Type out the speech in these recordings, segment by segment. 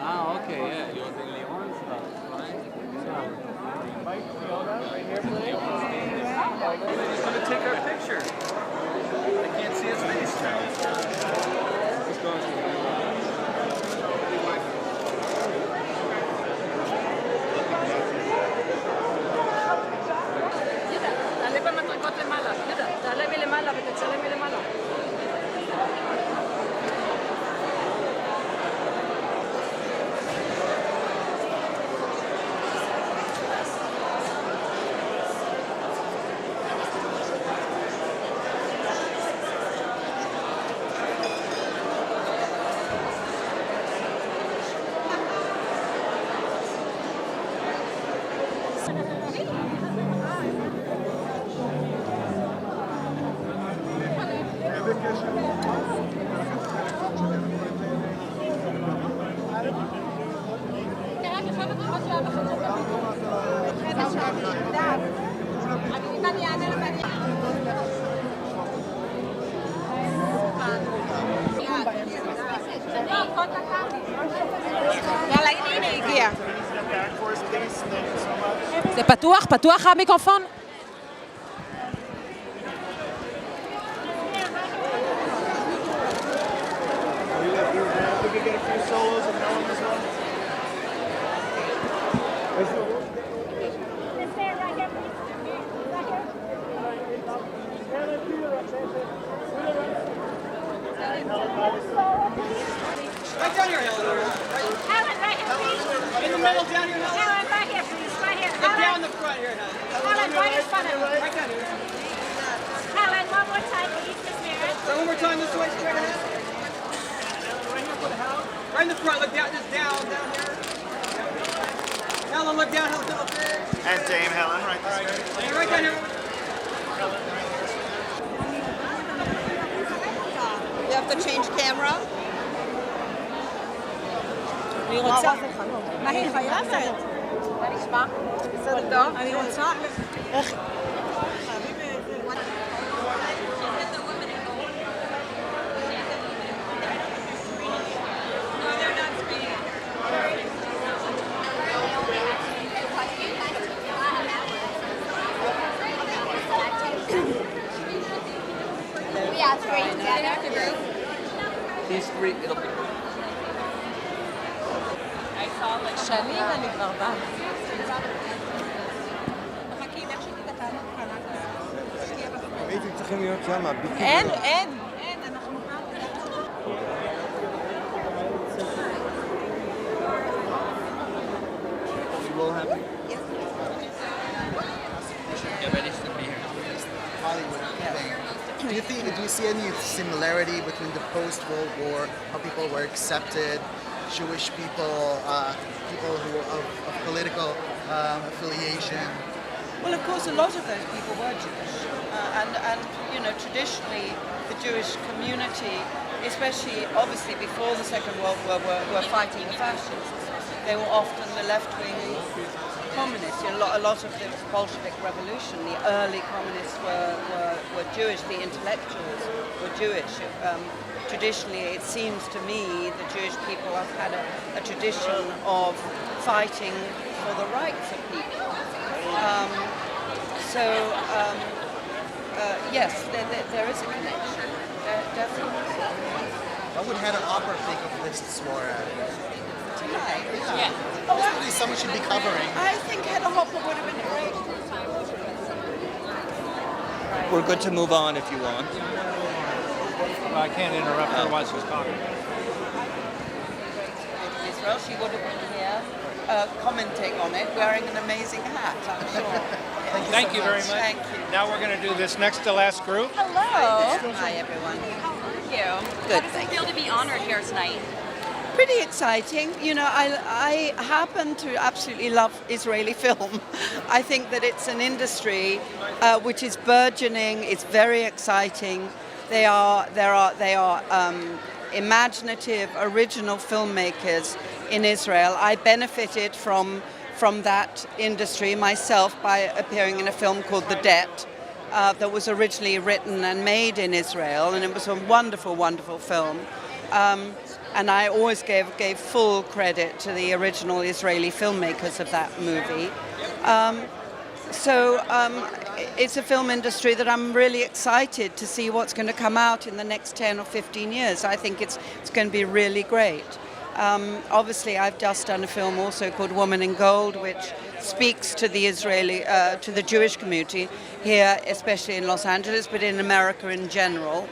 Ah, okay, yeah. You want the Leon stuff, right? Mike, you know that right here, please? He's gonna take our picture. I can't see his face now. He's going to. תעלה במדרגות למעלה, יהודה, תעלה מלמעלה ותצלם מלמעלה. זה פתוח? פתוח המיקרופון? Right down here, Helen. Helen, right here, please. In the middle, down here, Helen. Helen, right here, please. Right here. Look down the front here, Helen. Helen, right in front of me. Right down here. Helen, one more time, please, Miss Mirren. So one more time this way, straight ahead. Right in the front, look down, just down here. Helen, look down, Helen, up there. And Dame Helen, right this way. Hey, right down here. You have to change camera? אני רוצה... מה היא חייבת? מה נשמע? בסדר טוב? אני רוצה... איך... Yeah, three together. These three, it'll be. שנים אני כבר באה. הייתם צריכים להיות שם, אין. We will have. Get ready to be here. Hollywood thing. Do you see any similarity between the post-World War, how people were accepted, Jewish people, people who of political affiliation? Well, of course, a lot of those people were Jewish. And you know, traditionally, the Jewish community, especially obviously before the Second World War, were fighting the fascists. They were often the left-wing communists. You know, a lot of the Bolshevik revolution, the early communists were Jewish, the intellectuals were Jewish. Traditionally, it seems to me the Jewish people have had a tradition of fighting for the rights of people. Yes, there is a connection, definitely. What would Hannah Opera think of this war? Tonight? Yeah. Probably someone should be covering. I think Hedda Hopper would have been great. We're good to move on if you want. Well, I can't interrupt her while she's talking. Israel, she would have been here commenting on it, wearing an amazing hat, I'm sure. Thank you very much. Thank you. Now we're going to do this next to last group. Hello. Hi, everyone. Thank you. Good, How does thank it feel to be honored here tonight? Pretty exciting. You know, I happen to absolutely love Israeli film. I think that it's an industry which is burgeoning. It's very exciting. They are imaginative, original filmmakers in Israel. I benefited from that industry myself by appearing in a film called The Debt, that was originally written and made in Israel, and it was a wonderful, wonderful film. And I always gave full credit to the original Israeli filmmakers of that movie. So it's a film industry that I'm really excited to see what's going to come out in the next 10 or 15 years. I think it's going to be really great. Obviously, I've just done a film also called Woman in Gold, which speaks to the to the Jewish community here, especially in Los Angeles, but in America in general.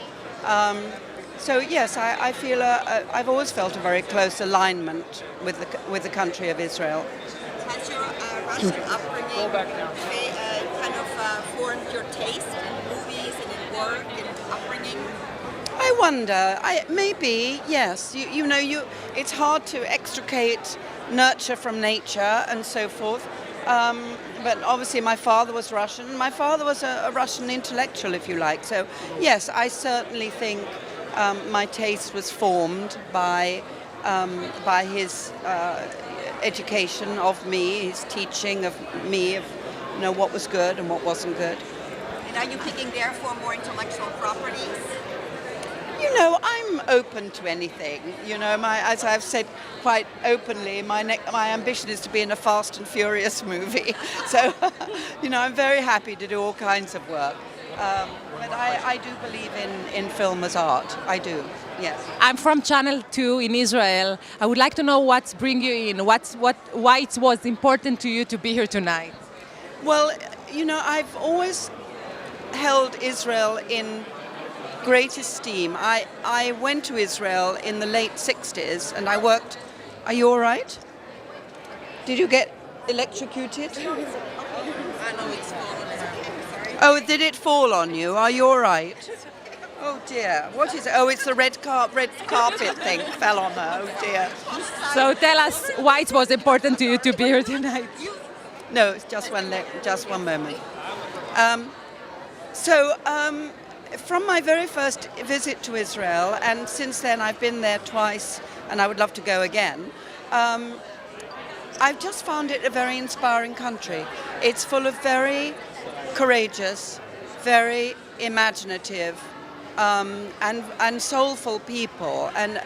So yes, I feel I've always felt a very close alignment with the country of Israel. Has your Russian upbringing kind of formed your taste in movies and in work and upbringing? I wonder. Maybe yes. You know, it's hard to extricate nurture from nature and so forth. But obviously, my father was Russian. My father was a Russian intellectual, if you like. So yes, I certainly think my taste was formed by his education of me, his teaching of me, of what was good and what wasn't good. And are you picking therefore more intellectual properties? You know, I'm open to anything. You know, as I've said quite openly, my ambition is to be in a Fast and Furious movie. So, you know, I'm very happy to do all kinds of work. But I do believe in film as art. I do, yes. I'm from Channel 2 in Israel. I would like to know what's bring you in, why it was important to you to be here tonight. Well, you know, I've always held Israel in great esteem. I went to Israel in the late 60s and I worked... Are you all right? Did you get electrocuted? I know it's fallen. Oh, did it fall on you? Are you all right? Oh dear. What is it? Oh, it's the red carpet thing fell on her. Oh dear. So tell us why it was important to you to be here tonight. No, it's just one moment. From my very first visit to Israel, and since then I've been there twice, and I would love to go again. I've just found it a very inspiring country. It's full of very courageous, very imaginative, and soulful people, and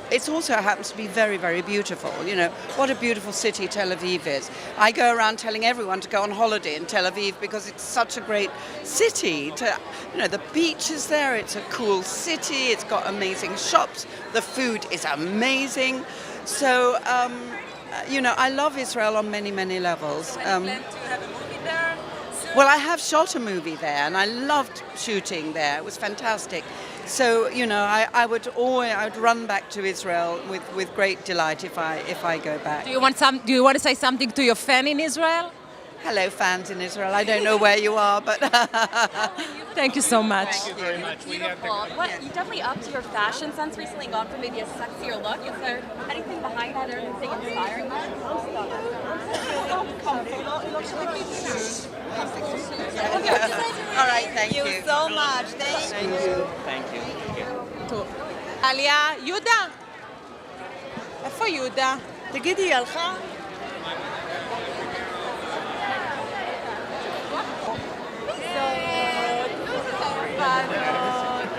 it also happens to be very, very beautiful. You know, what a beautiful city Tel Aviv is. I go around telling everyone to go on holiday in Tel Aviv because it's such a great city. The beach is there, it's a cool city, it's got amazing shops, the food is amazing. So, I love Israel on many, many levels. Well, I have shot a movie there, and I loved shooting there. It was fantastic. So, I would run back to Israel with great delight if I go back. Do you want to say something to your fan in Israel? Hello, fans in Israel. I don't know where you are, but thank you so much. Thank you very much. Beautiful. You definitely upped your fashion sense recently, gone for maybe a sexier look. Is there anything behind that or anything inspiring that? All right, thank you. Thank you so much. Thank you. Thank you. טוב. עליה, יהודה. איפה יהודה? תגידי, היא הלכה?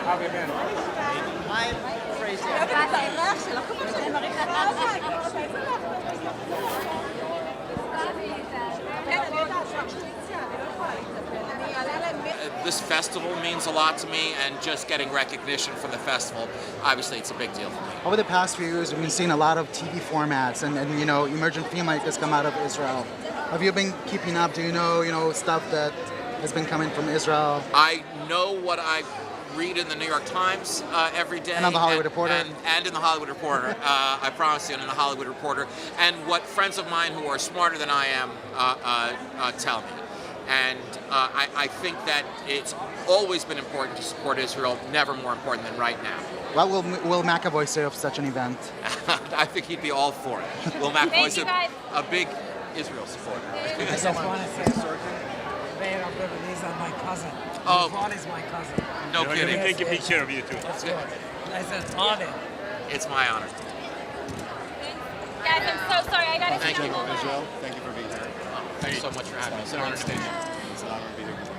How have you been? I'm crazy. This festival means a lot to me, and just getting recognition from the festival, obviously it's a big deal for me. Over the past few years, we've been seeing a lot of TV formats and emergent filmmakers come out of Israel. Have you been keeping up? Do you know stuff that has been coming from Israel? I know what I read in the New York Times every day. And on the Hollywood Reporter. And in the Hollywood Reporter. I promise you, and in the Hollywood Reporter. And what friends of mine who are smarter than I am tell me. And I think that it's always been important to support Israel, never more important than right now. What will Will McAvoy say of such an event? I think he'd be all for it. Will McAvoy's a big Israel supporter. I just want to say, these are my cousin. Oh. Paul is my cousin. No kidding. Let me take a picture of you too. That's good. It's an honor. It's my honor. Guys, I'm so sorry. I gotta Thank you. take a moment. Israel, thank you for being here. Thanks so much for having me. It's an honor to be here. It's an honor to be here.